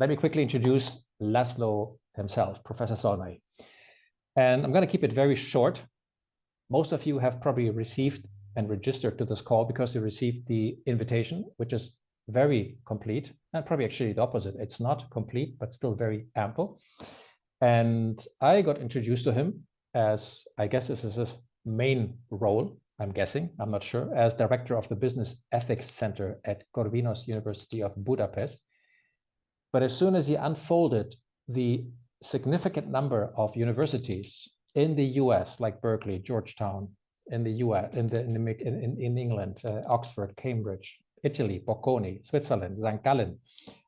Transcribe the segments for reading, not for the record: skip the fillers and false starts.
let me quickly introduce Laszlo himself, Professor Zolnai. And I'm going to keep it very short. Most of you have probably received and registered to this call because you received the invitation, which is very complete, and probably actually the opposite. It's not complete, but still very ample. And I got introduced to him as, I guess this is his main role, I'm guessing, I'm not sure, as director of the Business Ethics Center at Corvinus University of Budapest. But as soon as he unfolded the significant number of universities in the US, like Berkeley, Georgetown, in the US, in England, Oxford, Cambridge, Italy, Bocconi, Switzerland, St. Gallen,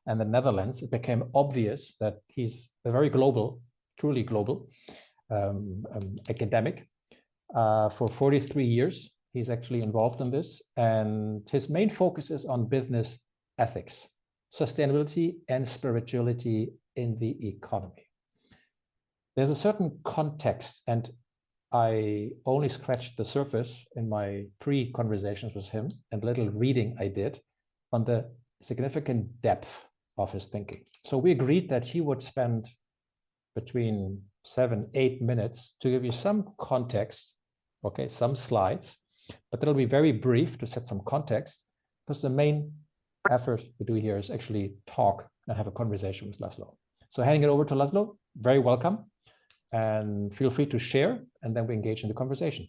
and the Netherlands, it became obvious that he's a very global, truly global academic. For 43 years, he's actually involved in this, and his main focus is on business ethics, sustainability, and spirituality in the economy. There's a certain context, and I only scratched the surface in my pre-conversations with him and little reading I did on the significant depth of his thinking. So we agreed that he would spend between 7-8 minutes to give you some context, okay, some slides, but that'll be very brief to set some context, because the main effort we do here is actually talk and have a conversation with Laszlo. So handing it over to Laszlo, very welcome, and feel free to share, and then we engage in the conversation.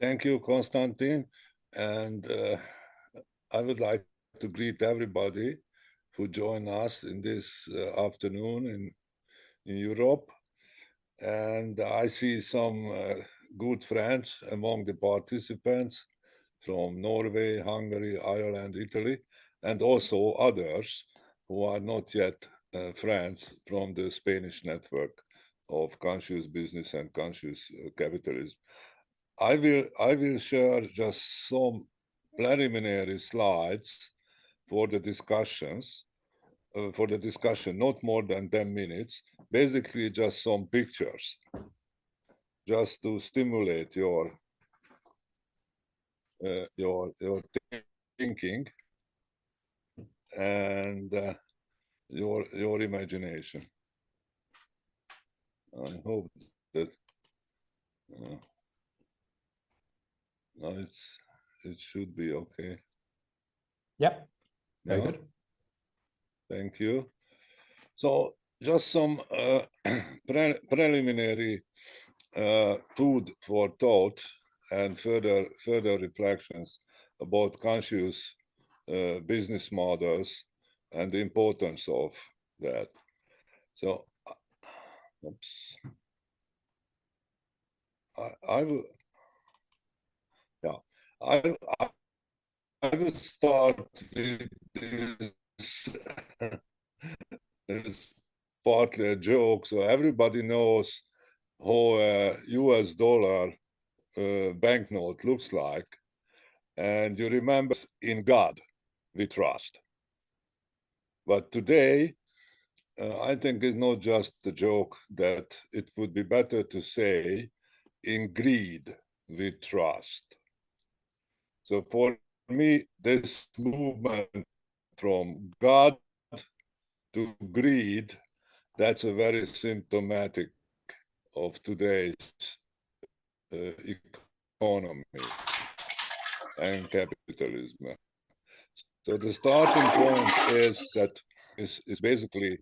Thank you, Konstantin. And I would like to greet everybody who joined us in this afternoon in Europe. And I see some good friends among the participants from Norway, Hungary, Ireland, Italy, and also others who are not yet friends from the Spanish network of conscious business and conscious capitalism. I will share just some preliminary slides for the discussions, not more than 10 minutes, basically just some pictures, just to stimulate your thinking and your imagination. I hope that it should be okay. Yep, very good. Thank you. So just some preliminary food for thought and further reflections about conscious business models and the importance of that. So, oops. I will start with this. It's partly a joke. So everybody knows how a US dollar banknote looks like. And you remember, in God we trust. But today, I think it's not just a joke, that it would be better to say, in greed we trust. So for me, this movement from God to greed, that's a very symptomatic of today's economy and capitalism. So the starting point is that is basically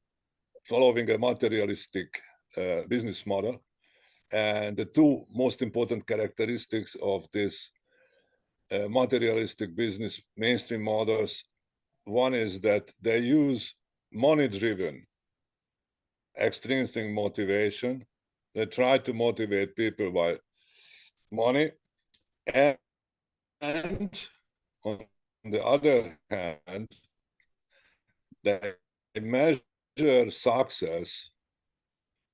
following a materialistic business model. And the two most important characteristics of this materialistic business mainstream models, one is that they use money-driven extrinsic motivation. They try to motivate people by money, and on the other hand, they measure success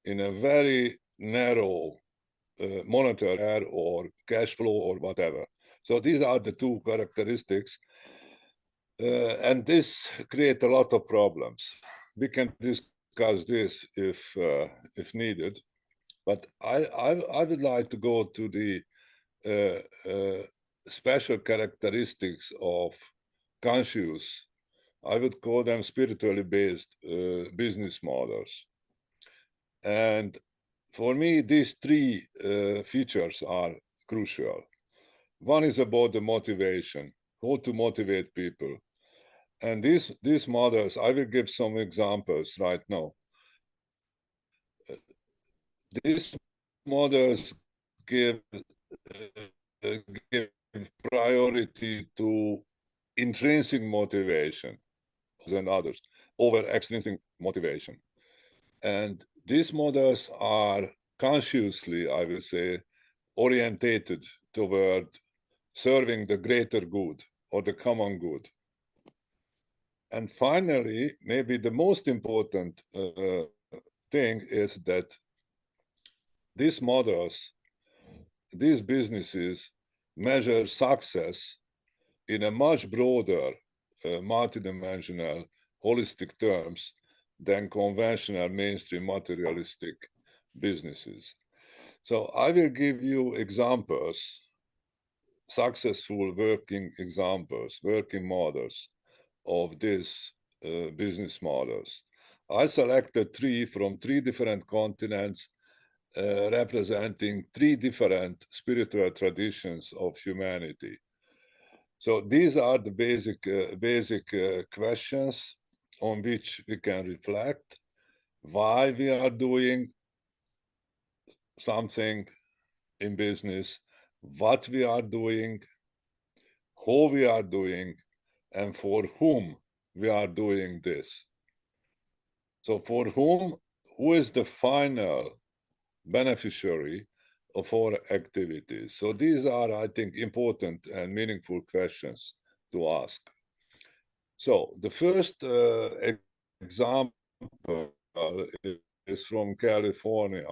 in a very narrow monetary or cash flow or whatever. So these are the two characteristics, and this creates a lot of problems. We can discuss this if needed, but I would like to go to the special characteristics of conscious I would call them spiritually based business models. And for me, these three features are crucial. One is about the motivation, how to motivate people. And these models, I will give some examples right now. These models give priority to intrinsic motivation than others over extrinsic motivation. And these models are consciously, I will say, orientated toward serving the greater good or the common good. And finally, maybe the most important thing is that these models, these businesses measure success in a much broader, multidimensional, holistic terms than conventional mainstream materialistic businesses. So I will give you examples, successful working examples, working models of these business models. I selected three from three different continents, representing three different spiritual traditions of humanity. So these are the basic questions on which we can reflect why we are doing something in business, what we are doing, how we are doing, and for whom we are doing this. So for whom, who is the final beneficiary of our activities? So these are, I think, important and meaningful questions to ask. So the first example is from California.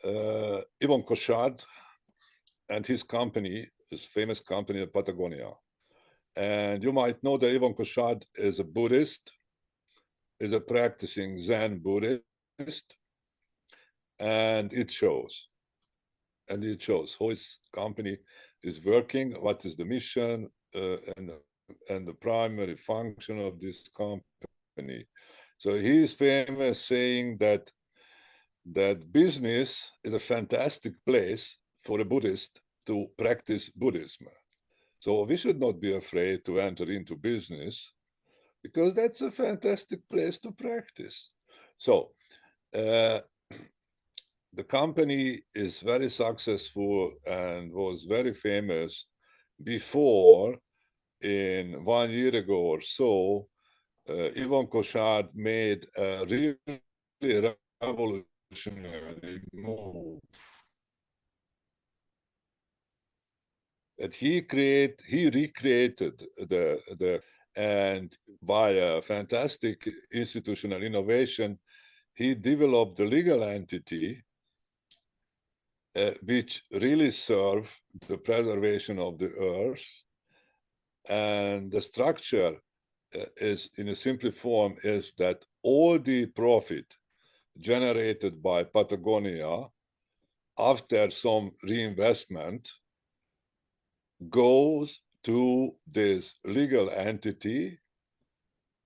Yvon Chouinard and his company, his famous company, Patagonia. And you might know that Yvon Chouinard is a Buddhist, is a practicing Zen Buddhist, and it shows. And it shows how his company is working, what is the mission, and the primary function of this company. So he is famous saying that business is a fantastic place for a Buddhist to practice Buddhism. So we should not be afraid to enter into business, because that's a fantastic place to practice. So the company is very successful and was very famous before, in 1 year ago or so, Yvon Chouinard made a really revolutionary move. That he recreated and by a fantastic institutional innovation, he developed the legal entity which really serve the preservation of the earth. And the structure is, in a simple form, is that all the profit generated by Patagonia after some reinvestment goes to this legal entity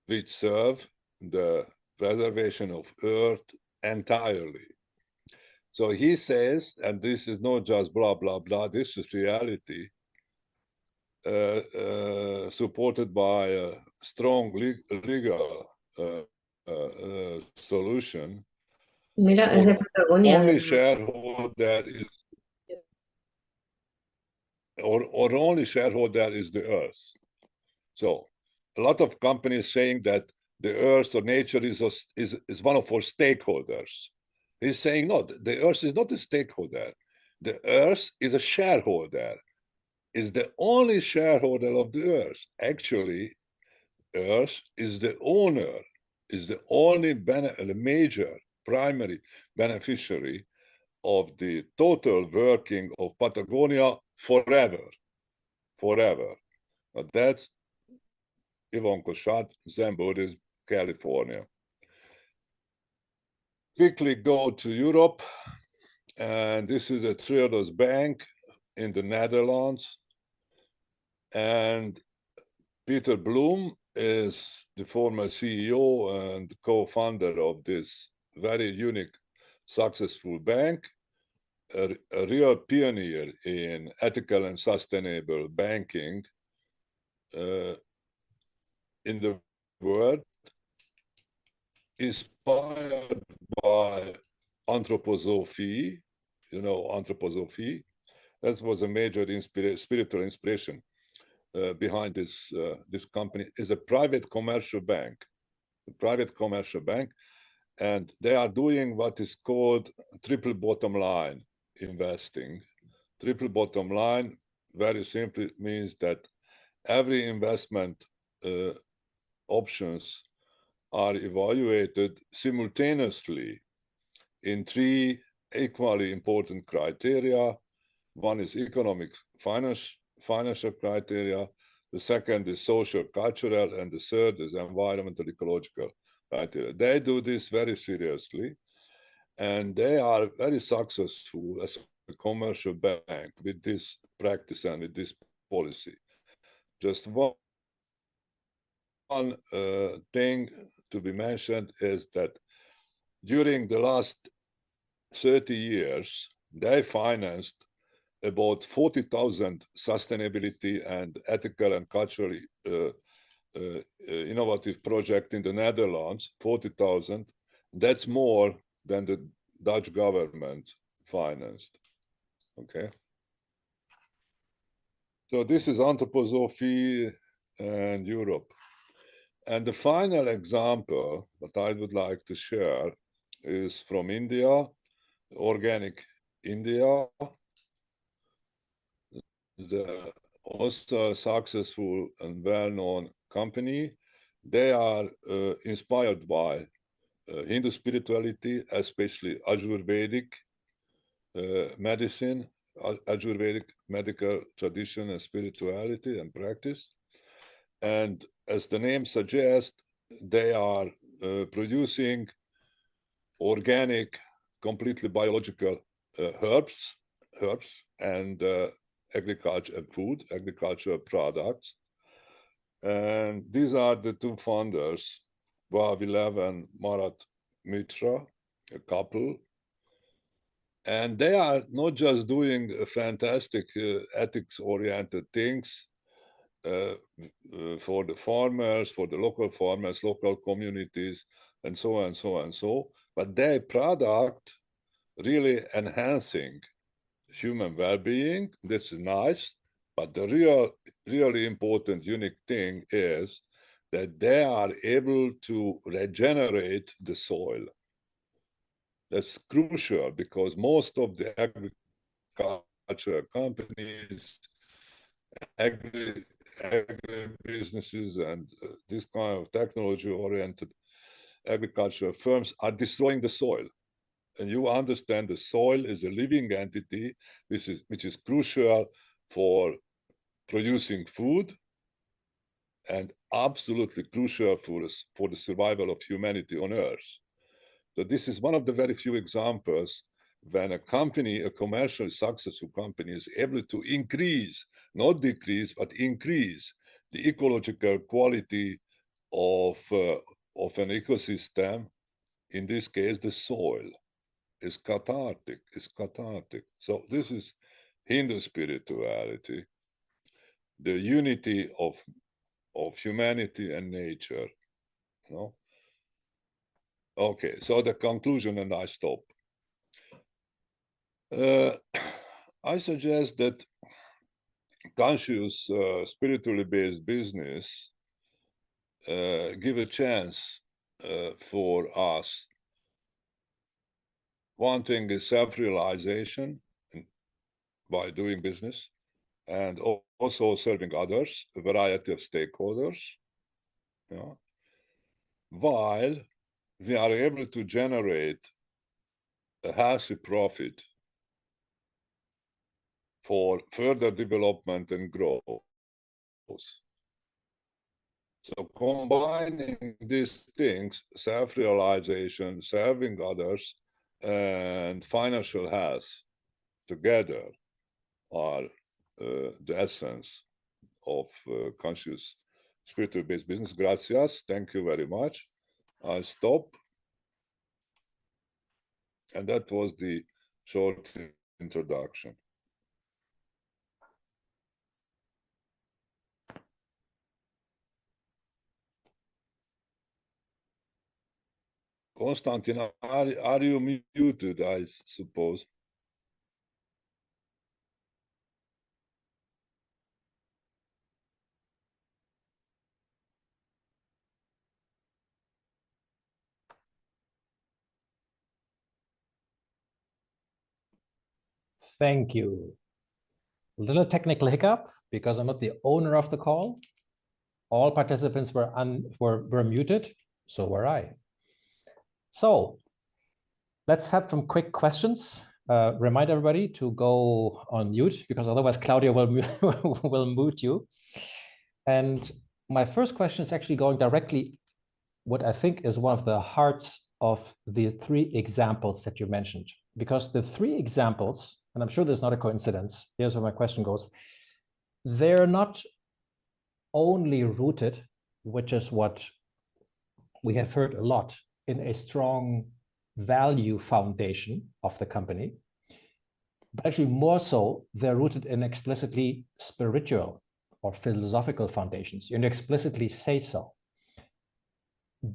which serve the preservation of earth entirely. So he says, and this is not just blah, blah, blah, this is reality, supported by a strong legal solution. Mira, es de Patagonia. Only shareholder is, or only shareholder is the earth. So a lot of companies saying that the earth or nature is one of our stakeholders. He's saying, no, the earth is not a stakeholder. The earth is a shareholder, is the only shareholder of the earth. Actually, earth is the owner, is the only major primary beneficiary of the total working of Patagonia forever. But that's Yvon Chouinard, Zen Buddhism, California. Quickly go to Europe, and this is a Triodos Bank in the Netherlands. And Peter Bloom is the former CEO and co-founder of this very unique, successful bank, a real pioneer in ethical and sustainable banking in the world, inspired by anthroposophy. You know, anthroposophy. That was a major spiritual inspiration behind this company. Is a private commercial bank, and they are doing what is called triple bottom line investing. Triple bottom line very simply means that every investment options are evaluated simultaneously in three equally important criteria. One is economic financial criteria, the second is social cultural, and the third is environmental ecological criteria. They do this very seriously, and they are very successful as a commercial bank with this practice and with this policy. Just one thing to be mentioned is that during the last 30 years, they financed about 40,000 sustainability and ethical and culturally innovative projects in the Netherlands, 40,000. That's more than the Dutch government financed, okay? So this is anthroposophy and Europe. And the final example that I would like to share is from India, Organic India, the also successful and well-known company. They are inspired by Hindu spirituality, especially Ayurvedic medicine, Ayurvedic medical tradition and spirituality and practice. And as the name suggests, they are producing organic, completely biological herbs and agricultural products. And these are the two founders, Vavilev and Marat Mitra, a couple. And they are not just doing fantastic ethics-oriented things for the farmers, for the local farmers, local communities, and so on and so on and so, but their product really enhancing human well-being. This is nice, but the really important, unique thing is that they are able to regenerate the soil. That's crucial because most of the agricultural companies, agribusinesses, and this kind of technology-oriented agricultural firms are destroying the soil. And you understand the soil is a living entity, which is crucial for producing food and absolutely crucial for the survival of humanity on Earth. So this is one of the very few examples when a company, a commercially successful company, is able to increase, not decrease, but increase the ecological quality of an ecosystem, in this case, the soil. Is cathartic. So this is Hindu spirituality, the unity of humanity and nature, you know? Okay, so the conclusion, and I stop. I suggest that conscious, spiritually based business give a chance for us. One thing is self-realization by doing business, and also serving others, a variety of stakeholders, you know, while we are able to generate a healthy profit for further development and growth. So combining these things, self-realization, serving others, and financial health together are the essence of conscious spiritual-based business. Gracias. Thank you very much. I stop. And that was the short introduction. Konstantin, are you muted, I suppose? Thank you. A little technical hiccup because I'm not the owner of the call. All participants were muted, so were I. So let's have some quick questions. Remind everybody to go on mute because otherwise Claudia will will mute you. And my first question is actually going directly what I think is one of the hearts of the three examples that you mentioned, because the three examples, and I'm sure there's not a coincidence, here's where my question goes, they're not only rooted, which is what we have heard a lot, in a strong value foundation of the company, but actually more so, they're rooted in explicitly spiritual or philosophical foundations. You explicitly say so.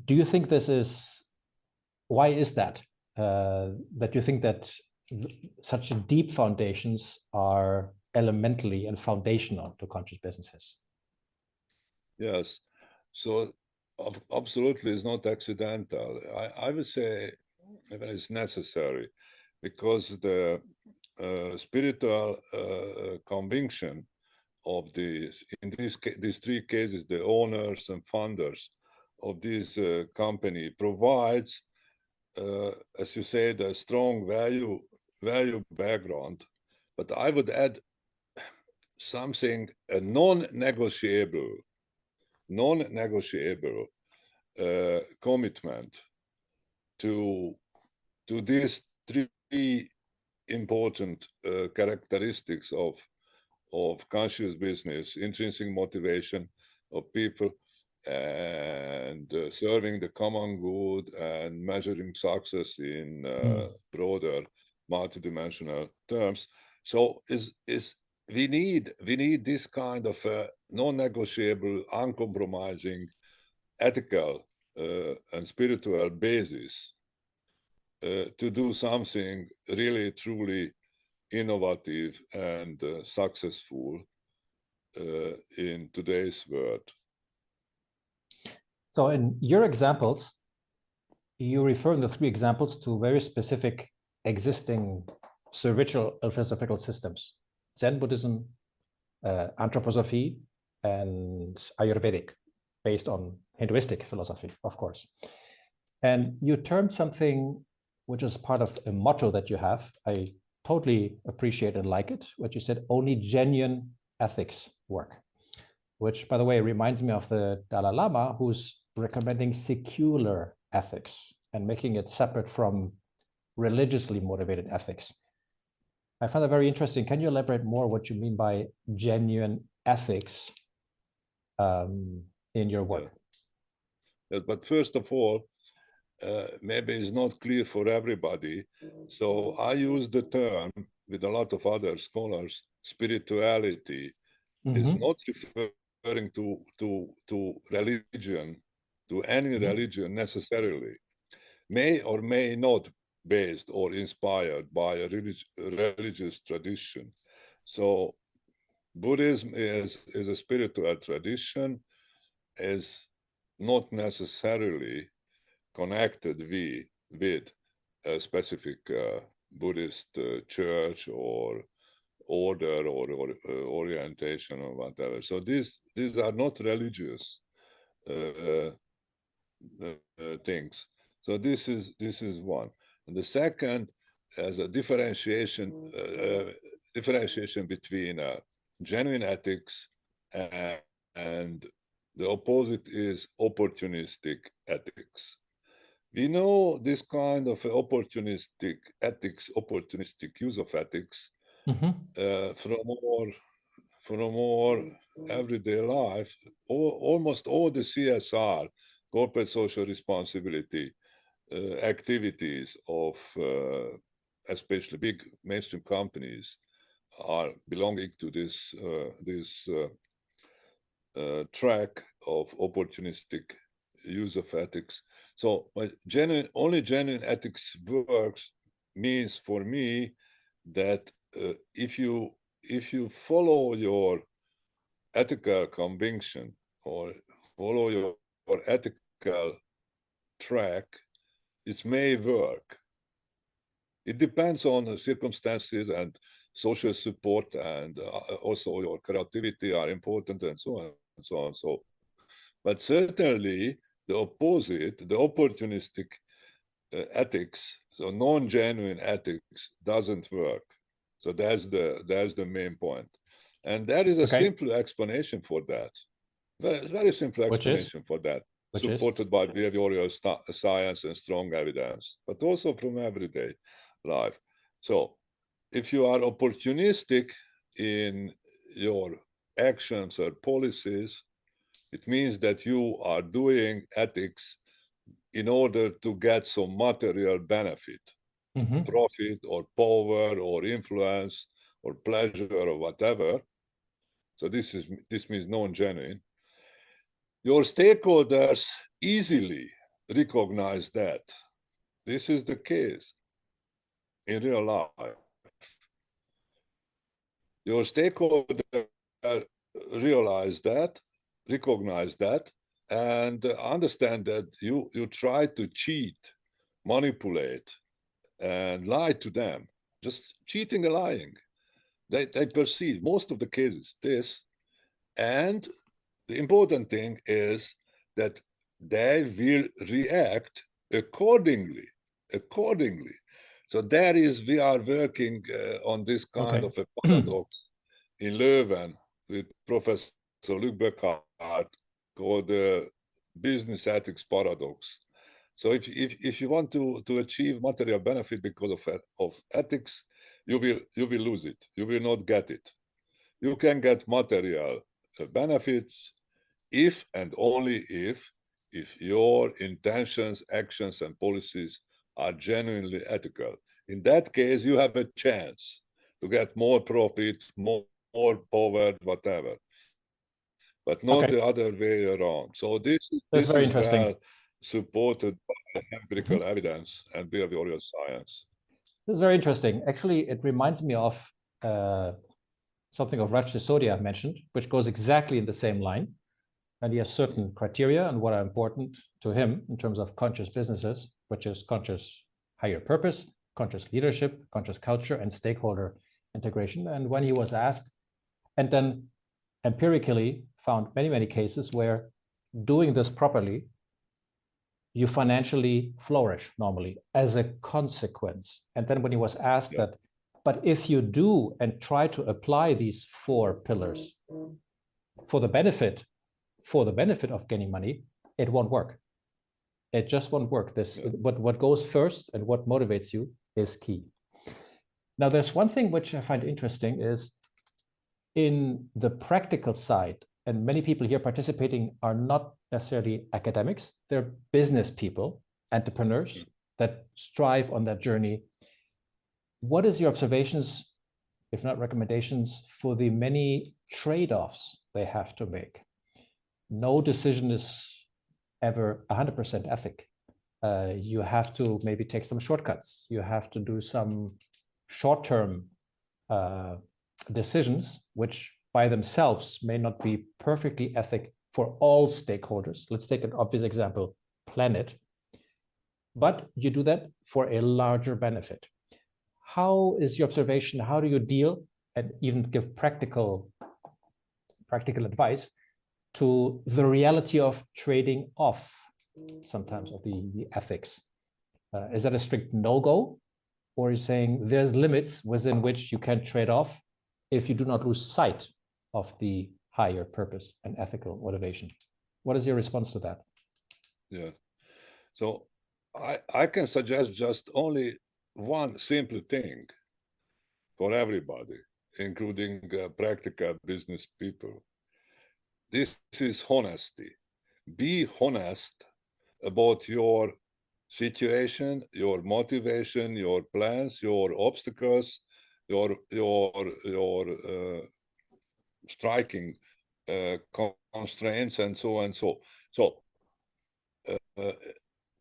Do you think this is, why is that? That you think that such deep foundations are elementally and foundational to conscious businesses? Yes, so absolutely it's not accidental. I would say even it's necessary, because the spiritual conviction of these, in these three cases, the owners and founders of this company provides, as you said, a strong value background. But I would add something, a non-negotiable commitment to these three important characteristics of conscious business: intrinsic motivation of people, and serving the common good, and measuring success in broader multidimensional terms. So we need this kind of non-negotiable, uncompromising, ethical and spiritual basis to do something really truly innovative and successful in today's world. So in your examples, you refer in the three examples to very specific existing spiritual and philosophical systems: Zen Buddhism, Anthroposophy, and Ayurvedic, based on Hinduistic philosophy, of course. And you termed something which is part of a motto that you have. I totally appreciate and like it, what you said: only genuine ethics work, which, by the way, reminds me of the Dalai Lama, who's recommending secular ethics and making it separate from religiously motivated ethics. I find that very interesting. Can you elaborate more what you mean by genuine ethics in your work? Yes, but first of all, maybe it's not clear for everybody. So I use the term with a lot of other scholars: spirituality is not referring to religion, to any religion necessarily. May or may not based or inspired by a religious tradition. So Buddhism is a spiritual tradition, is not necessarily connected with a specific Buddhist church or order or orientation or whatever. So these are not religious things. So this is one. And the second, as a differentiation between genuine ethics and the opposite is opportunistic ethics. We know this kind of opportunistic ethics, opportunistic use of ethics from more everyday life, almost all the CSR, corporate social responsibility, activities of especially big mainstream companies are belonging to this track of opportunistic use of ethics. So only genuine ethics works means for me that if you follow your ethical conviction or follow your ethical track, it may work. It depends on the circumstances, and social support and also your creativity are important, and so on and so on. So, but certainly the opposite, the opportunistic ethics, so non-genuine ethics, doesn't work. So that's the main point, and there is a simple explanation for that. Very simple explanation for that, supported by behavioral science and strong evidence, but also from everyday life. So if you are opportunistic in your actions or policies, it means that you are doing ethics in order to get some material benefit, profit or power or influence or pleasure or whatever. So this means non-genuine. Your stakeholders easily recognize that. This is the case in real life. Your stakeholders realize that, recognize that, and understand that you try to cheat, manipulate, and lie to them. Just cheating and lying. They perceive, most of the cases, this. And the important thing is that they will react accordingly. So we are working on this kind of a paradox in Leuven with Professor Luc Burkhardt called the business ethics paradox. So if you want to achieve material benefit because of ethics, you will lose it. You will not get it. You can get material benefits if and only if your intentions, actions, and policies are genuinely ethical. In that case, you have a chance to get more profit, more power, whatever, but not the other way around. So this is well supported by empirical evidence and behavioral science. This is very interesting. Actually, it reminds me of something of Raj Sisodia mentioned, which goes exactly in the same line. And he has certain criteria and what are important to him in terms of conscious businesses, which is conscious higher purpose, conscious leadership, conscious culture, and stakeholder integration. And when he was asked, and then empirically found many, many cases where doing this properly, you financially flourish normally as a consequence. And then when he was asked that, but if you do and try to apply these 4 pillars for the benefit of gaining money, it won't work. It just won't work. What goes first and what motivates you is key. Now, there's one thing which I find interesting is in the practical side, and many people here participating are not necessarily academics, they're business people, entrepreneurs that strive on that journey. What is your observations, if not recommendations, for the many trade-offs they have to make? No decision is ever 100% ethic. You have to maybe take some shortcuts. You have to do some short-term decisions, which by themselves may not be perfectly ethic for all stakeholders. Let's take an obvious example, planet. But you do that for a larger benefit. How is your observation? How do you deal and even give practical advice to the reality of trading off sometimes of the ethics? Is that a strict no-go? Or are you saying there's limits within which you can trade off if you do not lose sight of the higher purpose and ethical motivation? What is your response to that? Yeah. So I can suggest just only one simple thing for everybody, including practical business people. This is honesty. Be honest about your situation, your motivation, your plans, your obstacles, your striking constraints, and so and so. So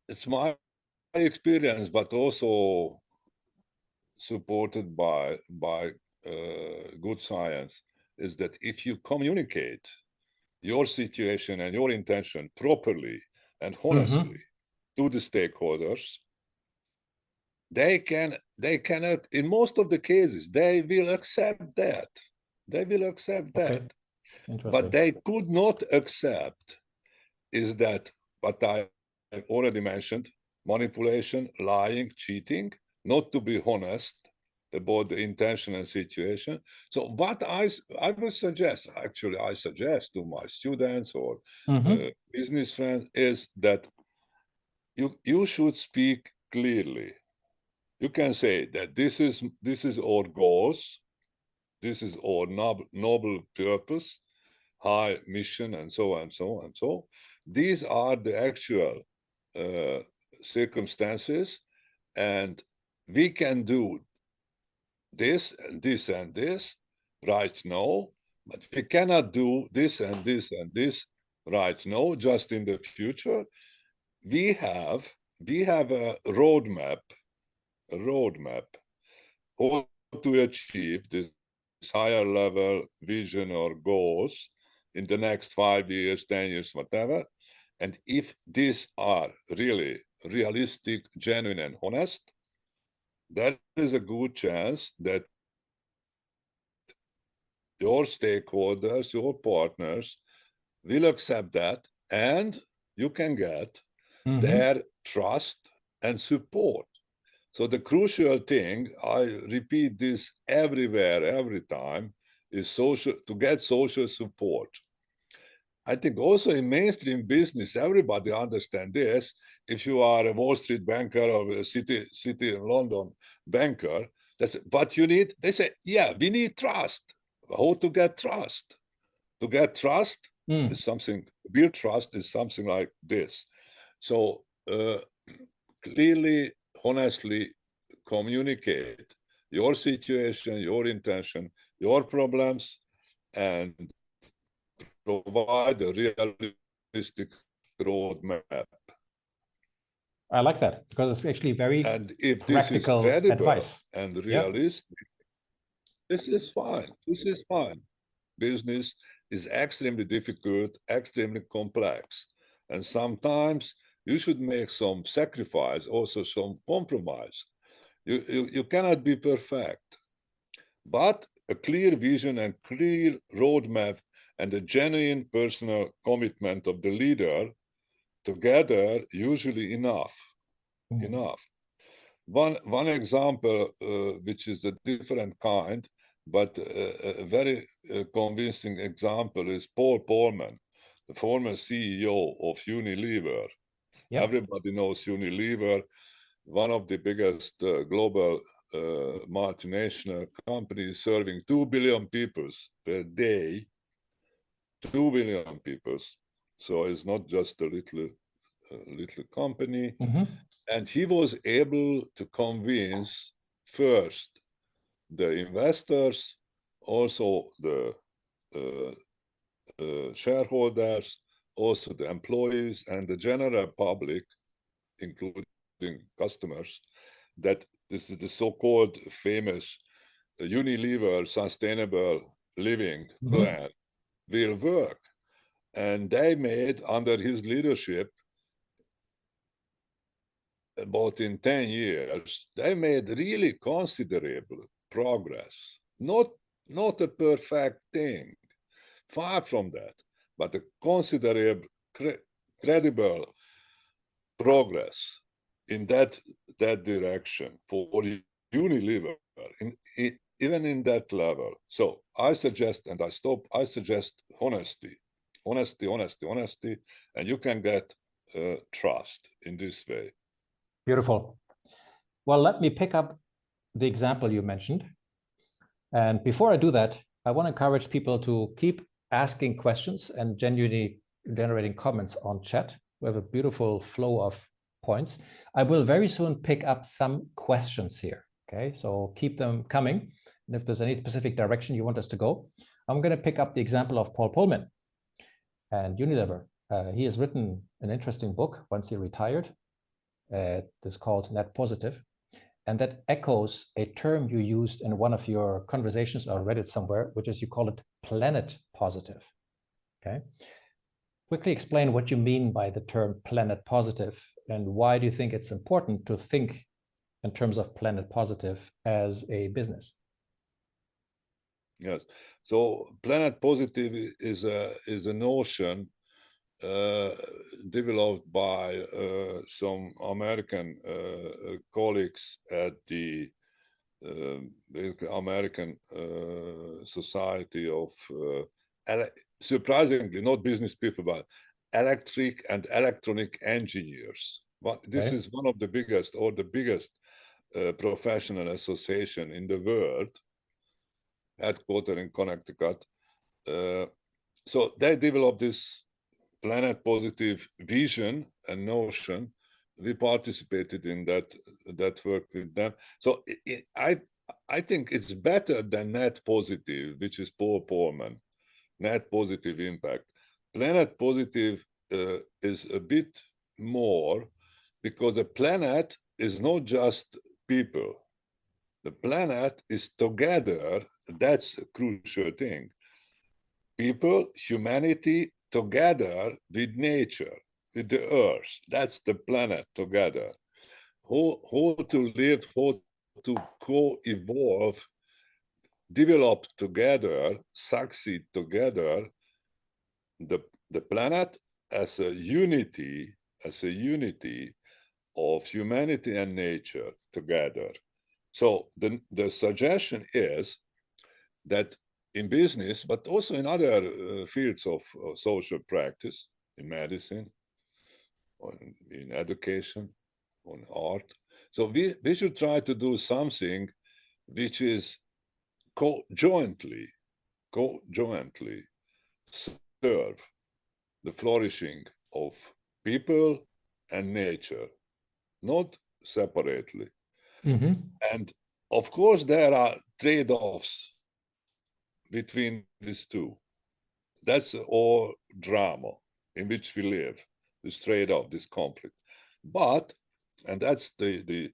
it's my experience, but also supported by good science, is that if you communicate your situation and your intention properly and honestly to the stakeholders, they can, in most of the cases, they will accept that. They will accept that. But they could not accept is that what I already mentioned: manipulation, lying, cheating, not to be honest about the intention and situation. So what I would suggest, actually I suggest to my students or business friends, is that you should speak clearly. You can say that this is our goals, this is our noble purpose, high mission, and so and so and so. These are the actual circumstances, and we can do this and this and this right now, but we cannot do this and this and this right now, just in the future. We have a roadmap how to achieve this higher level vision or goals in the next 5 years, 10 years, whatever. And if these are really realistic, genuine, and honest, there is a good chance that your stakeholders, your partners will accept that, and you can get their trust and support. So the crucial thing, I repeat this everywhere, every time, is to get social support. I think also in mainstream business, everybody understands this. If you are a Wall Street banker or a city in London banker, that's what you need. They say, yeah, we need trust. How to get trust? To get trust is something, build trust is something like this. So clearly, honestly communicate your situation, your intention, your problems, and provide a realistic roadmap. I like that, because it's actually very and if practical this is credible advice and realistic, this is fine. This is fine. Business is extremely difficult, extremely complex, and sometimes you should make some sacrifice, also some compromise. You cannot be perfect, but a clear vision and clear roadmap and a genuine personal commitment of the leader together usually enough. One example, which is a different kind, but a very convincing example, is Paul Polman, the former CEO of Unilever. Everybody knows Unilever, one of the biggest global multinational companies, serving 2 billion people per day. 2 billion people. So it's not just a little company. And he was able to convince first the investors, also the shareholders, also the employees, and the general public, including customers, that this is the so-called famous Unilever Sustainable Living Plan will work. And they made, under his leadership, about in 10 years, they made really considerable progress. Not a perfect thing, far from that, but a considerable, credible progress in that direction for Unilever, even in that level. So I suggest, and I suggest honesty, and you can get trust in this way. Beautiful. Well, let me pick up the example you mentioned. And before I do that, I want to encourage people to keep asking questions and genuinely generating comments on chat. We have a beautiful flow of points. I will very soon pick up some questions here. Okay, so keep them coming. And if there's any specific direction you want us to go, I'm going to pick up the example of Paul Polman and Unilever. He has written an interesting book once he retired. It's called Net Positive. And that echoes a term you used in one of your conversations, or read it somewhere, which is you call it planet positive. Okay. Quickly explain what you mean by the term planet positive, and why do you think it's important to think in terms of planet positive as a business? Yes. So planet positive is a notion developed by some American colleagues at the American Society of, surprisingly, not business people, but electric and electronic engineers. But this is one of the biggest, or the biggest professional association in the world, headquartered in Connecticut. So they developed this planet positive vision and notion. We participated in that work with them. So I think it's better than net positive, which is Paul Polman, net positive impact. Planet positive is a bit more, because the planet is not just people. The planet is together. That's a crucial thing. People, humanity, together with nature, with the earth. That's the planet together. How to live, how to co-evolve, develop together, succeed together, the planet as a unity of humanity and nature together. So the suggestion is that in business, but also in other fields of social practice, in medicine, or in education, on art. So we should try to do something which is jointly serve the flourishing of people and nature, not separately. Mm-hmm. And of course, there are trade-offs between these two. That's all drama in which we live, this trade-off, this conflict. But, and that's the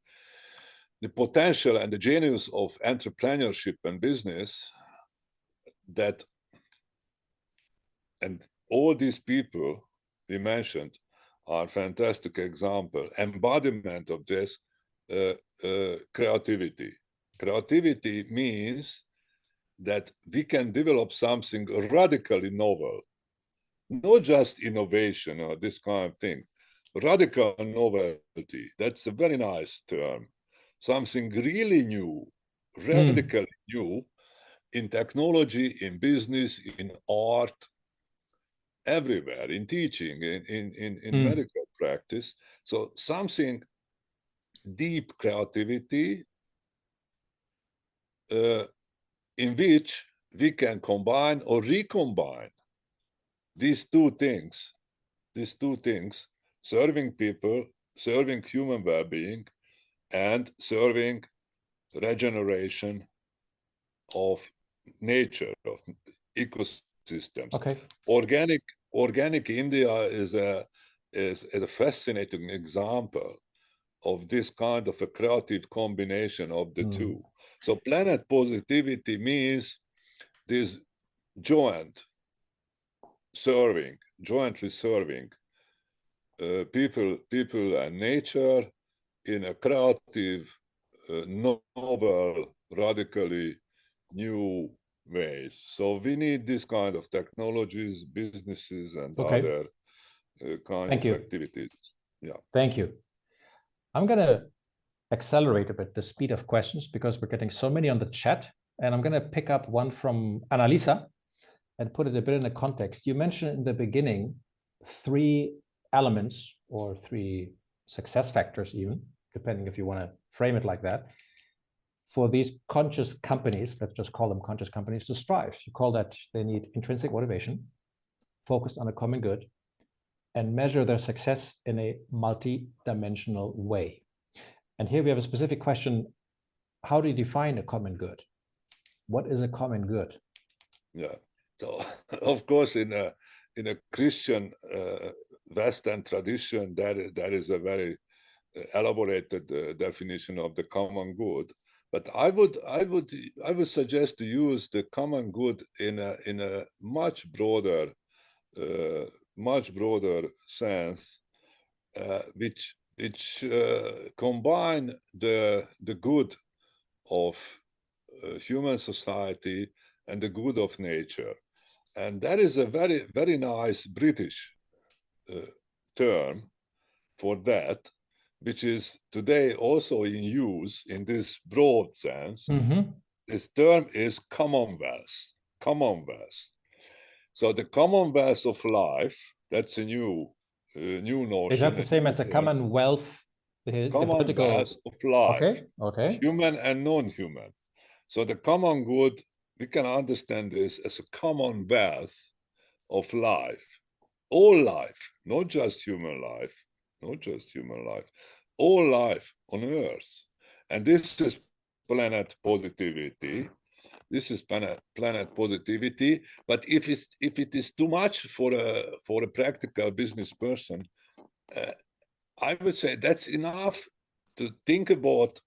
potential and the genius of entrepreneurship and business, that, and all these people we mentioned are fantastic example, embodiment of this creativity. Creativity means that we can develop something radically novel, not just innovation or this kind of thing. Radical novelty, that's a very nice term. Something really new, radically new, in technology, in business, in art, everywhere, in teaching, in medical practice. So something deep creativity in which we can combine or recombine these two things, serving people, serving human well-being, and serving regeneration of nature, of ecosystems. Okay. Organic India is a fascinating example of this kind of a creative combination of the two. So planet positivity means this jointly serving people and nature in a creative, novel, radically new ways. So we need this kind of technologies, businesses, and other kind of activities. Yeah. Thank you. I'm going to accelerate a bit the speed of questions, because we're getting so many on the chat, and I'm going to pick up one from Annalisa and put it a bit in the context. You mentioned in the beginning 3 elements, or 3 success factors even, depending if you want to frame it like that, for these conscious companies, let's just call them conscious companies, to strive. You call that they need intrinsic motivation, focused on a common good, and measure their success in a multi-dimensional way. And here we have a specific question: how do you define a common good? What is a common good? Yeah. So, of course, in a Christian Western tradition, that is a very elaborated definition of the common good. But I would suggest to use the common good in a much broader sense, which combine the good of human society and the good of nature. And that is a very, very nice British term for that, which is today also in use in this broad sense. This term is commonwealth. So the commonwealth of life, that's a new notion. Is that the same as the commonwealth? Commonwealth of life. Okay. Human and non-human. So the common good, we can understand this as a commonwealth of life. All life, not just human life, all life on earth. And this is planet positivity. But if it is too much for a practical business person, I would say that's enough to think about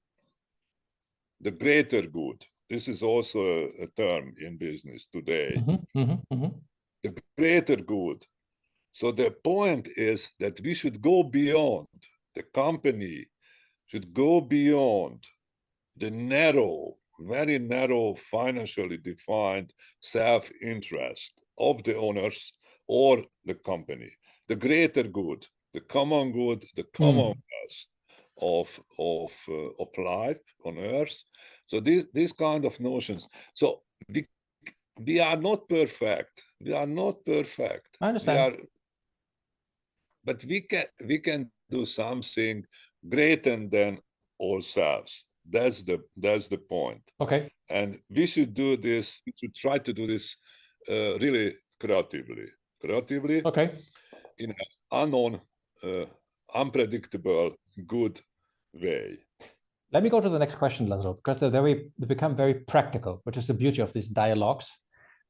the greater good. This is also a term in business today. The greater good. So the point is that we should go beyond, the company should go beyond the narrow, very narrow, financially defined self-interest of the owners or the company. The greater good, the common good, the commonwealth of life on earth. So these kind of notions. So we are not perfect. I understand. But we can do something greater than ourselves. That's the point. Okay. And we should do this. We should try to do this really creatively. Okay. In an unknown, unpredictable, good way. Let me go to the next question, Laszlo, because they become very practical, which is the beauty of these dialogues.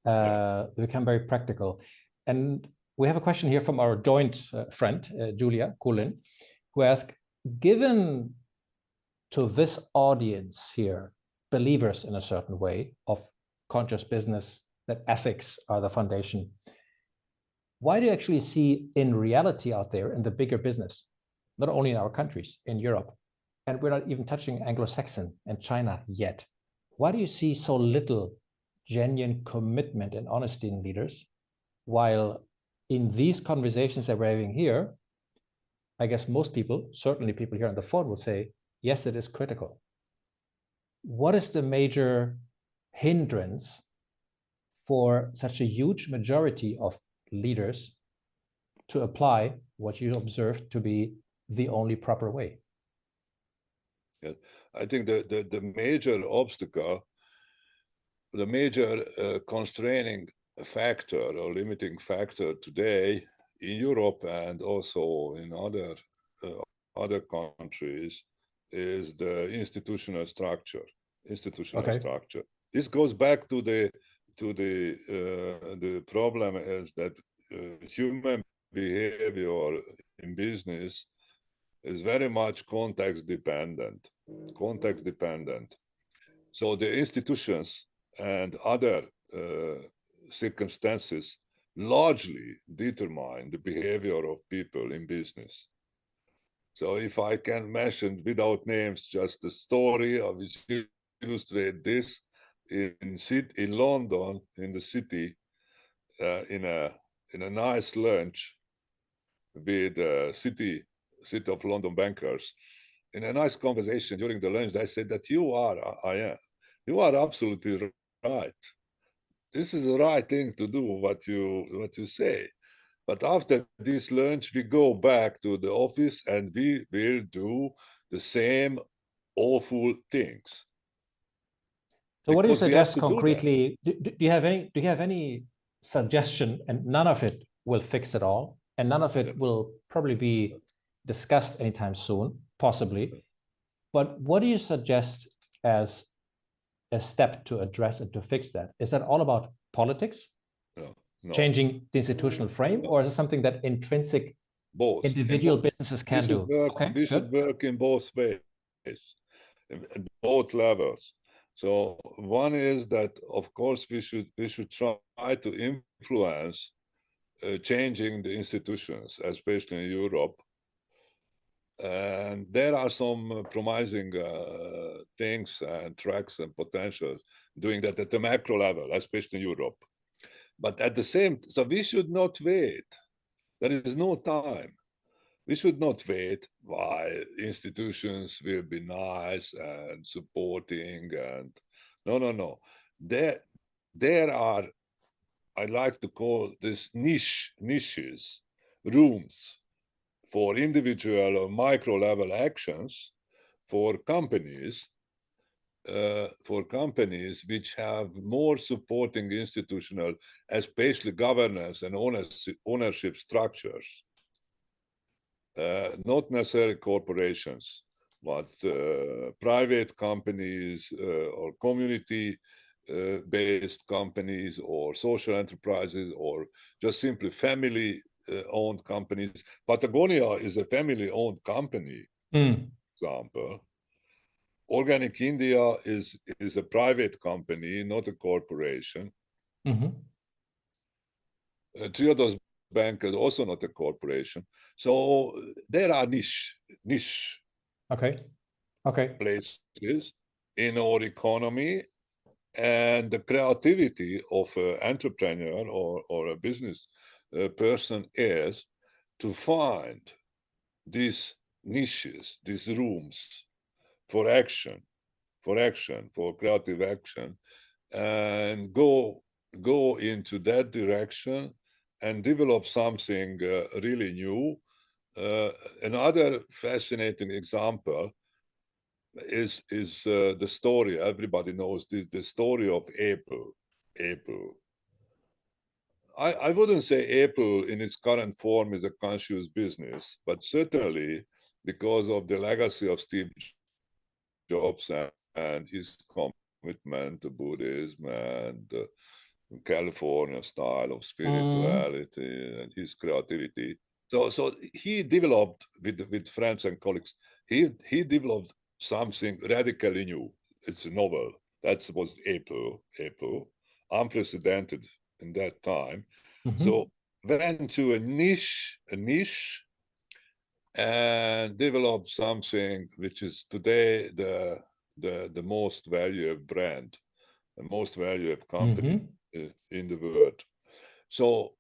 They become very practical. And we have a question here from our joint friend, Julia Kulin, who asked, given to this audience here, believers in a certain way of conscious business, that ethics are the foundation, why do you actually see in reality out there in the bigger business, not only in our countries, in Europe, and we're not even touching Anglo-Saxon and China yet, why do you see so little genuine commitment and honesty in leaders, while in these conversations that we're having here, I guess most people, certainly people here on the phone, will say, yes, it is critical. What is the major hindrance for such a huge majority of leaders to apply what you observed to be the only proper way? Yeah, I think the major obstacle, the major constraining factor or limiting factor today in Europe and also in other countries is the institutional structure. This goes back to the problem is that human behavior in business is very much context dependent. So the institutions and other circumstances largely determine the behavior of people in business. So if I can mention without names just the story of which illustrate this, in London, in the city, in a nice lunch with city of London bankers, in a nice conversation during the lunch, they said that you are absolutely right. This is the right thing to do, what you say. But after this lunch, we go back to the office and we will do the same awful things. So what do you because we have suggest to do that. concretely? Do you have any suggestion? And none of it will fix it all, and none of it will probably be discussed anytime soon, possibly. But what do you suggest as a step to address and to fix that? Is that all about politics? No. Changing the institutional frame, or is it something that intrinsic Both. individual businesses can do? We should work in both ways, at both levels. So one is that, of course, we should try to influence changing the institutions, especially in Europe. And there are some promising things and tracks and potentials doing that at the macro level, especially in Europe. But at the same, so we should not wait. There is no time. We should not wait while institutions will be nice and supporting and no. There are, I like to call this niches, rooms for individual or micro level actions for companies which have more supporting institutional, especially governance and ownership structures. Not necessarily corporations, but private companies or community-based companies or social enterprises or just simply family-owned companies. Patagonia is a family-owned company, example. Organic India is a private company, not a corporation. Triodos Bank is also not a corporation. So there are niche places in our economy, and the creativity of an entrepreneur or a business person is to find these niches, these rooms for action, for creative action, and go into that direction and develop something really new. Another fascinating example is the story, everybody knows the story of Apple. I wouldn't say Apple in its current form is a conscious business, but certainly because of the legacy of Steve Jobs and his commitment to Buddhism and California style of spirituality and his creativity. So he developed with friends and colleagues, he developed something radically new. It's novel. That was Apple, unprecedented in that time. So went to a niche and developed something which is today the most valued brand, the most valued company in the world. So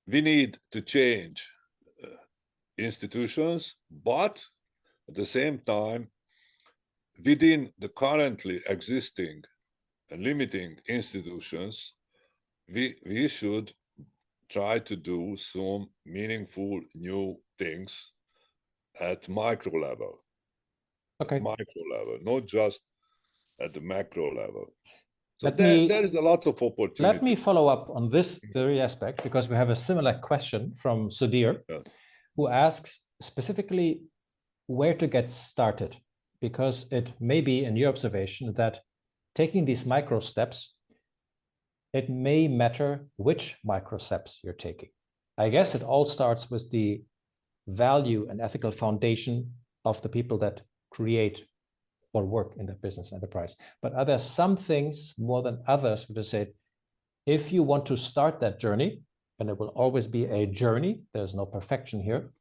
we need to change institutions, but at the same time, within the currently existing and limiting institutions, we should try to do some meaningful new things at micro level. Micro level, not just at the macro level. So there is a lot of opportunity. Let me follow up on this very aspect, because we have a similar question from Sudhir, who asks specifically where to get started, because it may be, in your observation, that taking these micro steps, it may matter which micro steps you're taking. I guess it all starts with the value and ethical foundation of the people that create or work in the business enterprise. But are there some things more than others where they say, if you want to start that journey, and it will always be a journey, there's no perfection here,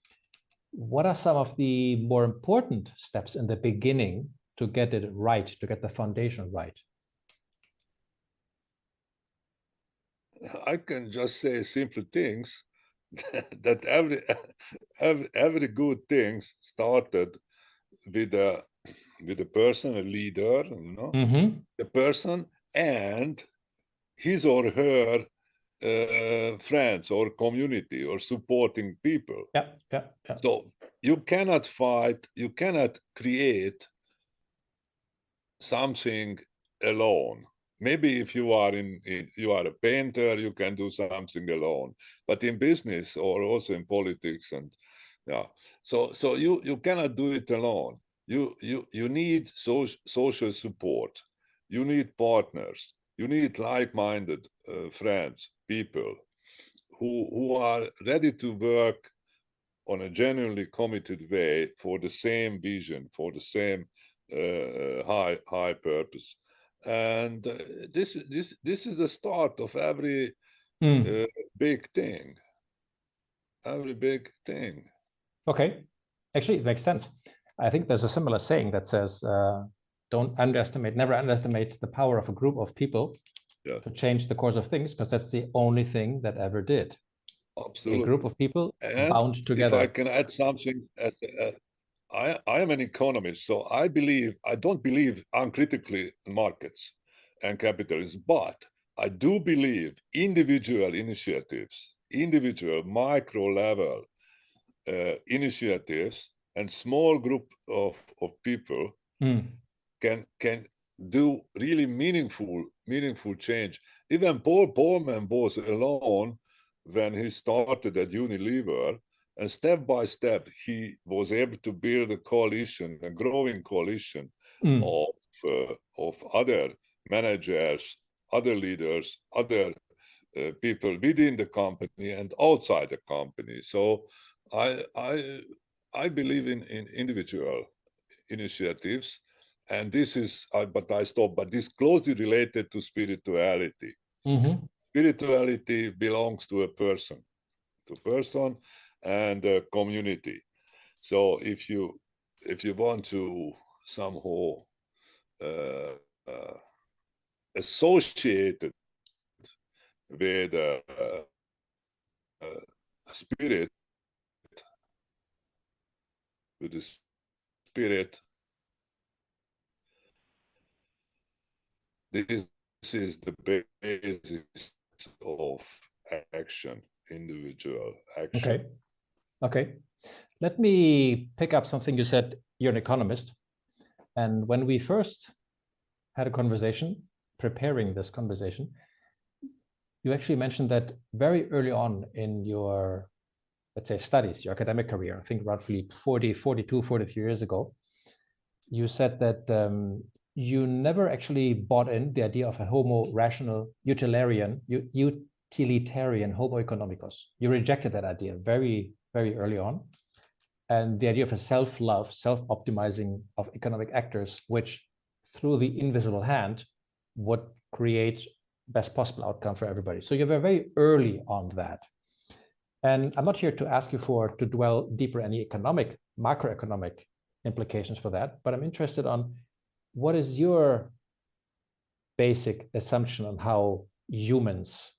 what are some of the more important steps in the beginning to get it right, to get the foundation right? I can just say simple things that every good thing started with a person, a leader, you know, the person and his or her friends or community or supporting people. So you cannot create something alone. Maybe if you are you are a painter, you can do something alone. But in business or also in politics, and yeah, so you cannot do it alone. You need social support. You need partners. You need like-minded friends, people who are ready to work on a genuinely committed way for the same vision, for the same high purpose. And this is the start of every big thing. Every big thing. Okay, actually, it makes sense. I think there's a similar saying that says, never underestimate the power of a group of people to change the course of things, because that's the only thing that ever did. Absolutely. A group of people and bound together. If I can add something, I am an economist, so I don't believe uncritically in markets and capitalism, but I do believe individual initiatives, individual micro level initiatives, and small group of people can do really meaningful change. Even Paul Polman was alone when he started at Unilever, and step by step he was able to build a coalition, a growing coalition of other managers, other leaders, other people within the company and outside the company. So I believe in individual initiatives, and this is but this closely related to spirituality. Spirituality belongs to a person and a community. So if you want to somehow associate it with spirit, with the spirit, this is the basis of action, individual action. Okay. Let me pick up something you said. You're an economist. And when we first had a conversation, preparing this conversation, you actually mentioned that very early on in your, let's say, studies, your academic career, I think roughly 42, 43 years ago, you said that you never actually bought in the idea of a homo rational, utilitarian homo economicus. You rejected that idea very, very early on. And the idea of a self-love, self-optimizing of economic actors, which through the invisible hand would create best possible outcome for everybody. So you were very early on that. And I'm not here to ask you to dwell deeper any economic, macroeconomic implications for that, but I'm interested on what is your basic assumption on how humans,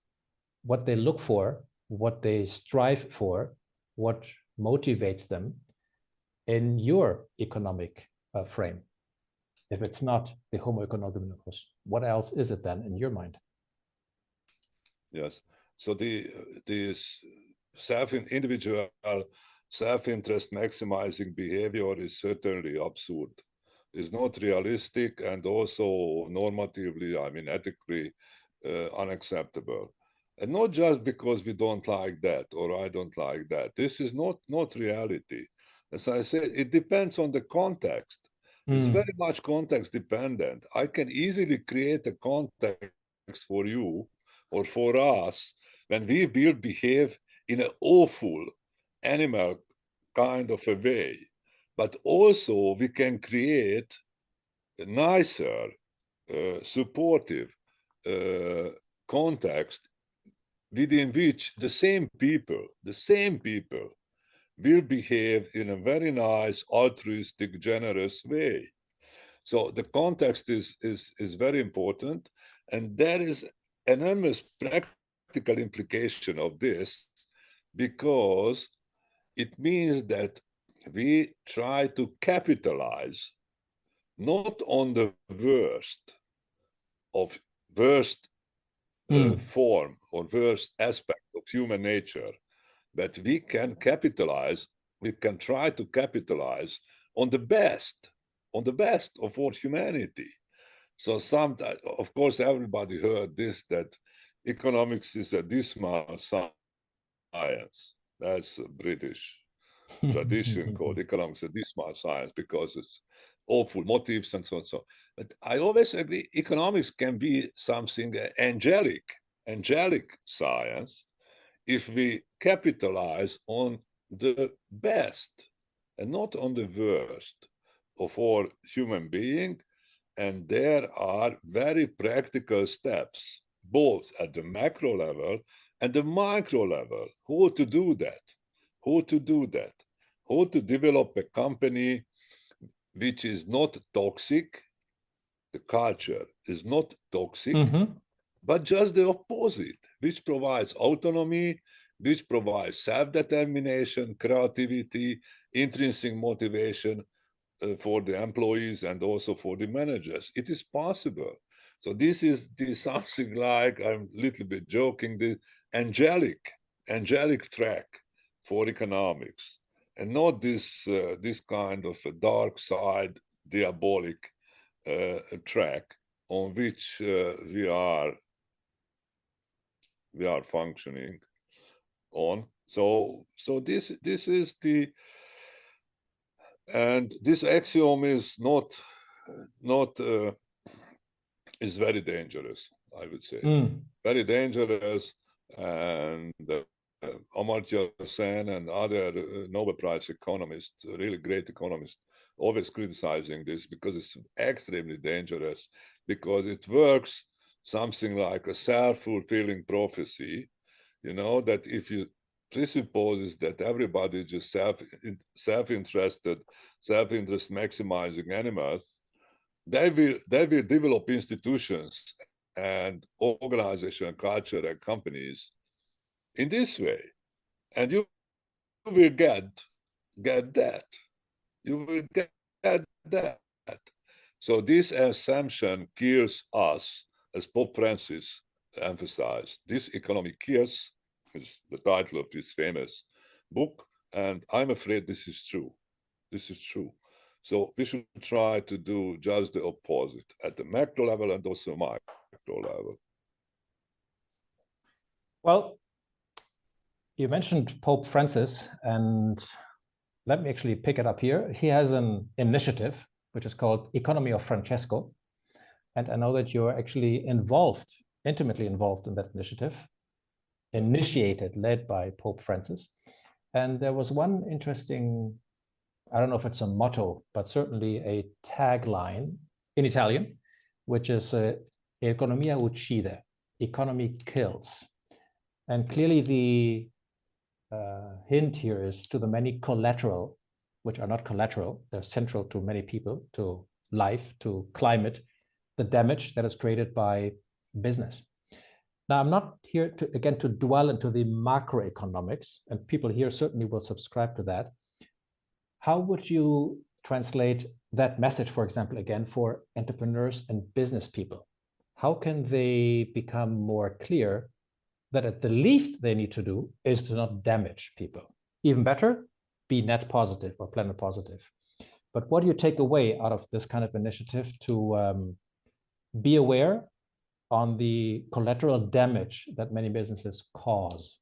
what they look for, what they strive for, what motivates them in your economic frame. If it's not the homo economicus, what else is it then in your mind? Yes. So this individual self-interest maximizing behavior is certainly absurd. It's not realistic and also normatively, I mean, ethically unacceptable. And not just because we don't like that or I don't like that. This is not reality. As I said, it depends on the context. It's very much context dependent. I can easily create a context for you or for us when we will behave in an awful animal kind of a way. But also we can create a nicer, supportive context within which the same people will behave in a very nice, altruistic, generous way. So the context is very important, and there is enormous practical implication of this, because it means that we try to capitalize not on the worst form or worst aspect of human nature, but we can try to capitalize on the best of all humanity. So of course, everybody heard this, that economics is a dismal science. That's a British tradition called economics, a dismal science, because it's awful motives and so on. So, but I always agree, economics can be something angelic science if we capitalize on the best and not on the worst of all human being. And there are very practical steps, both at the macro level and the micro level. How to do that? How to do that? How to develop a company which is not toxic. The culture is not toxic, but just the opposite, which provides autonomy, which provides self-determination, creativity, intrinsic motivation for the employees and also for the managers. It is possible. So this is something like, I'm a little bit joking, the angelic track for economics, and not this kind of a dark side, diabolic track on which we are functioning on. So this is the, and this axiom is not is very dangerous, I would say. Very dangerous. And Amartya Sen and other Nobel Prize economists, really great economists, always criticizing this because it's extremely dangerous, because it works something like a self-fulfilling prophecy, you know, that if you presupposes that everybody is just self-interested, self-interest maximizing animals, they will develop institutions and organization and culture and companies in this way, and you will get that. You will get that. So this assumption kills us, as Pope Francis emphasized. This economic kills is the title of his famous book, and I'm afraid this is true. This is true. So we should try to do just the opposite at the macro level and also micro level. Well, you mentioned Pope Francis, and let me actually pick it up here. He has an initiative which is called Economy of Francesco. And I know that you're actually intimately involved in that initiative, led by Pope Francis. And there was one interesting, I don't know if it's a motto, but certainly a tagline in Italian, which is Economia uccide, economy kills. And clearly the hint here is to the many collateral, which are not collateral, they're central to many people, to life, to climate, the damage that is created by business. Now, I'm not here to dwell into the macroeconomics, and people here certainly will subscribe to that. How would you translate that message, for example, again, for entrepreneurs and business people? How can they become more clear that at the least they need to do is to not damage people? Even better, be net positive or planet positive. But what do you take away out of this kind of initiative to be aware on the collateral damage that many businesses cause?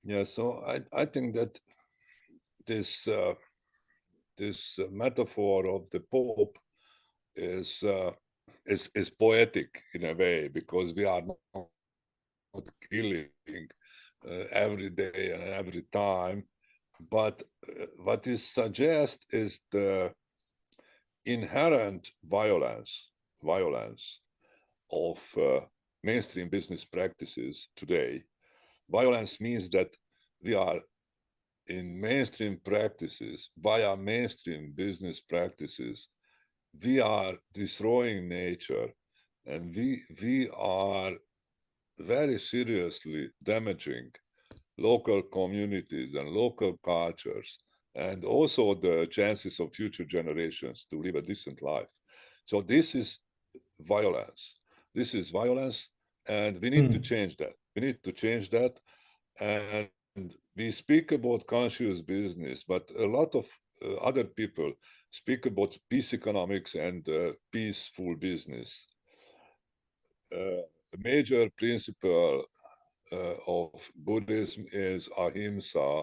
Yeah, so I think that this metaphor of the Pope is poetic in a way, because we are not killing every day and every time, but what is suggest is the inherent violence of mainstream business practices today. Violence means that we are in mainstream practices, via mainstream business practices, we are destroying nature, and we are very seriously damaging local communities and local cultures, and also the chances of future generations to live a decent life. So this is violence. This is violence, and we need to change that. We need to change that. And we speak about conscious business, but a lot of other people speak about peace economics and peaceful business. A major principle of Buddhism is ahimsa,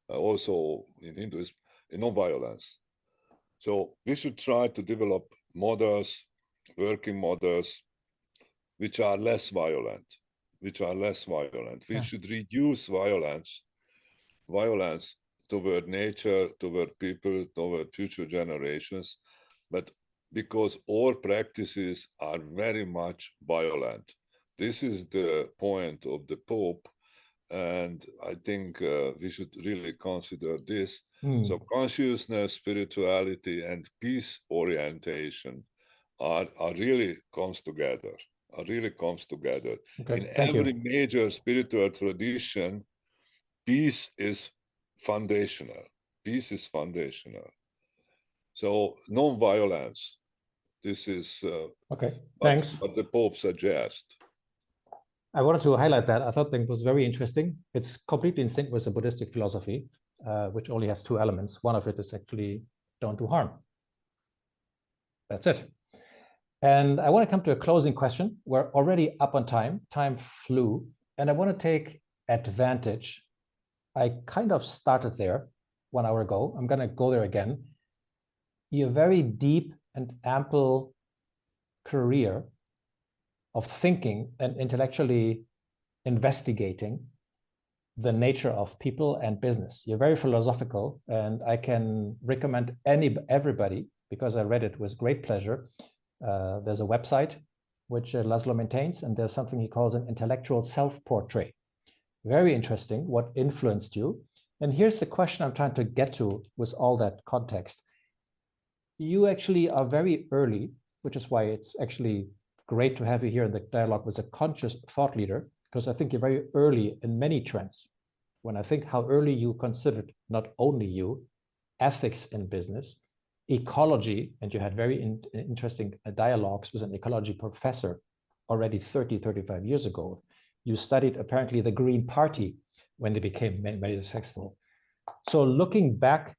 also in Hinduism, non-violence. So we should try to develop models, working models, which are less violent, We should reduce violence toward nature, toward people, toward future generations, but because all practices are very much violent. This is the point of the Pope, and I think we should really consider this. So consciousness, spirituality, and peace orientation are really comes together. Okay, In thank every you. major spiritual tradition, peace is foundational. So non-violence. This is okay. Thanks. what the Pope suggests. I wanted to highlight that. I thought that was very interesting. It's completely in sync with the Buddhistic philosophy, which only has two elements. One of it is actually don't do harm. That's it. And I want to come to a closing question. We're already up on time. Time flew. And I want to take advantage. I kind of started there 1 hour ago. I'm going to go there again. Your very deep and ample career of thinking and intellectually investigating the nature of people and business. You're very philosophical, and I can recommend everybody, because I read it with great pleasure. There's a website which Laszlo maintains, and there's something he calls an intellectual self-portrait. Very interesting, what influenced you. And here's the question I'm trying to get to with all that context. You actually are very early, which is why it's actually great to have you here in the dialogue with a conscious thought leader, because I think you're very early in many trends. When I think how early you considered not only you, ethics in business, ecology, and you had very interesting dialogues with an ecology professor already 30, 35 years ago. You studied apparently the Green Party when they became very successful. So looking back,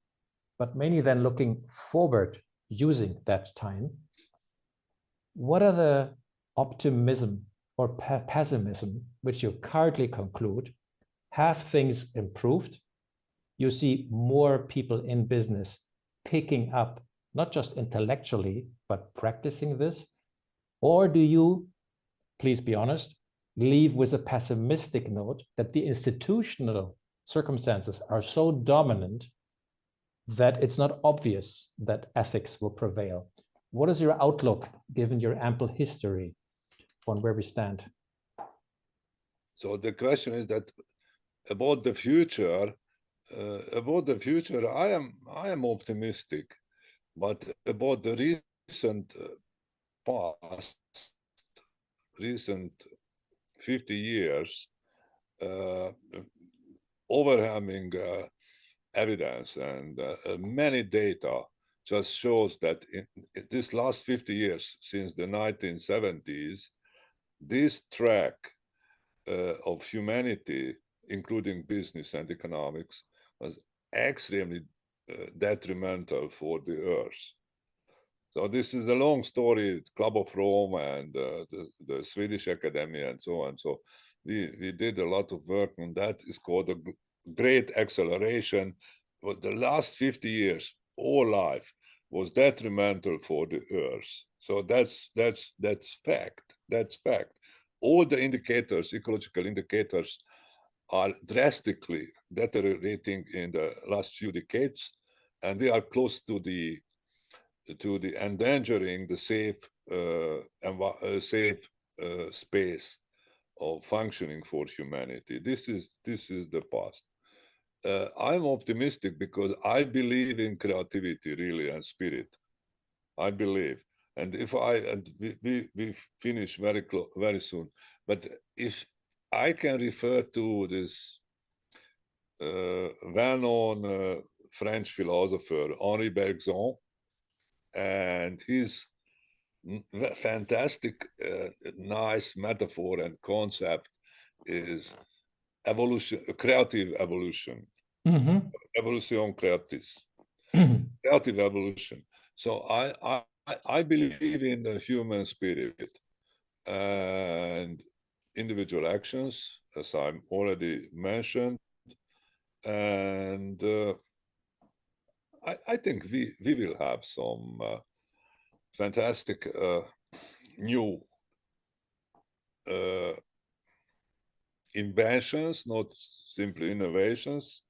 but mainly then looking forward using that time, what are the optimism or pessimism which you currently conclude? Have things improved? You see more people in business picking up, not just intellectually, but practicing this? Or do you, please be honest, leave with a pessimistic note that the institutional circumstances are so dominant that it's not obvious that ethics will prevail? What is your outlook, given your ample history, on where we stand? So the question is that about the future. I am optimistic, but about the recent past, recent 50 years, overwhelming evidence and many data just shows that in this last 50 years, since the 1970s, this track of humanity, including business and economics, was extremely detrimental for the earth. So this is a long story, Club of Rome and the Swedish Academy and so on. So we did a lot of work on that. It's called a great acceleration. But the last 50 years, all life was detrimental for the earth. So that's fact. That's fact. All the indicators, ecological indicators, are drastically deteriorating in the last few decades, and we are close to the endangering the safe space of functioning for humanity. This is the past. I'm optimistic because I believe in creativity, really, and spirit. I believe, and we finish very soon. But if I can refer to this well-known French philosopher Henri Bergson and his fantastic, nice metaphor and concept is evolution, creative evolution. Evolution creatis. Creative evolution. So I believe in the human spirit and individual actions, as I already mentioned, and I think we will have some fantastic new inventions, not simply innovations,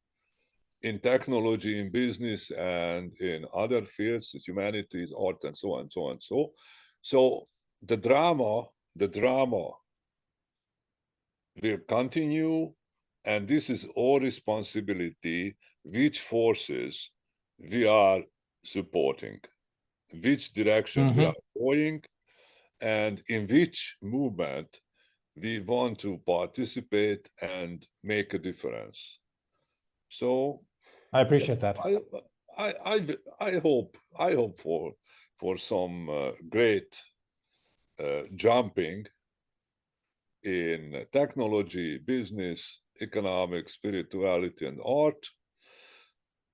in technology, in business, and in other fields, humanities, art, and so on, so on. So the drama will continue, and this is our responsibility, which forces we are supporting, which direction we are going, and in which movement we want to participate and make a difference. So I appreciate that. I hope for some great jumping in technology, business, economics, spirituality, and art.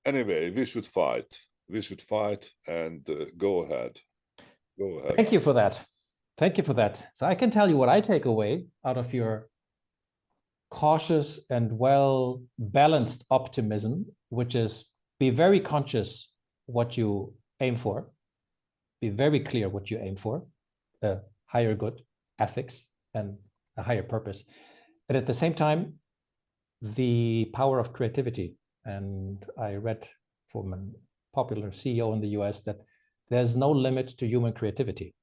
Anyway, we should fight. We should fight and go ahead. Go ahead. Thank you for that. Thank you for that. So I can tell you what I take away out of your cautious and well-balanced optimism, which is be very conscious what you aim for, be very clear what you aim for, a higher good, ethics, and a higher purpose. And at the same time, the power of creativity. And I read from a popular CEO in the US that there's no limit to human creativity.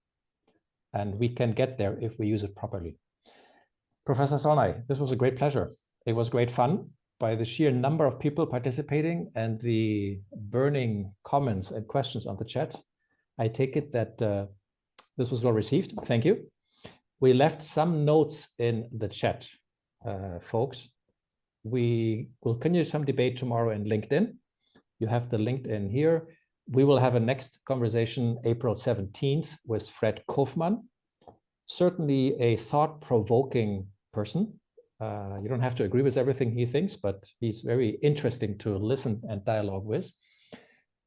And we can get there if we use it properly. Professor Zolnai, this was a great pleasure. It was great fun by the sheer number of people participating and the burning comments and questions on the chat. I take it that this was well received. Thank you. We left some notes in the chat, folks. We will continue some debate tomorrow in LinkedIn. You have the LinkedIn here. We will have a next conversation April 17th with Fred Kofman. Certainly a thought-provoking person. You don't have to agree with everything he thinks, but he's very interesting to listen and dialogue with.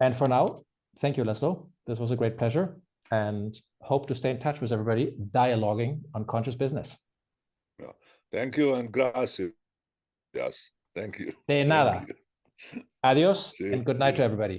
And for now, thank you, Laszlo. This was a great pleasure, and hope to stay in touch with everybody dialoguing on conscious business. Thank you and gracias. Yes, thank you. De nada. Adios, See you. and good night to everybody.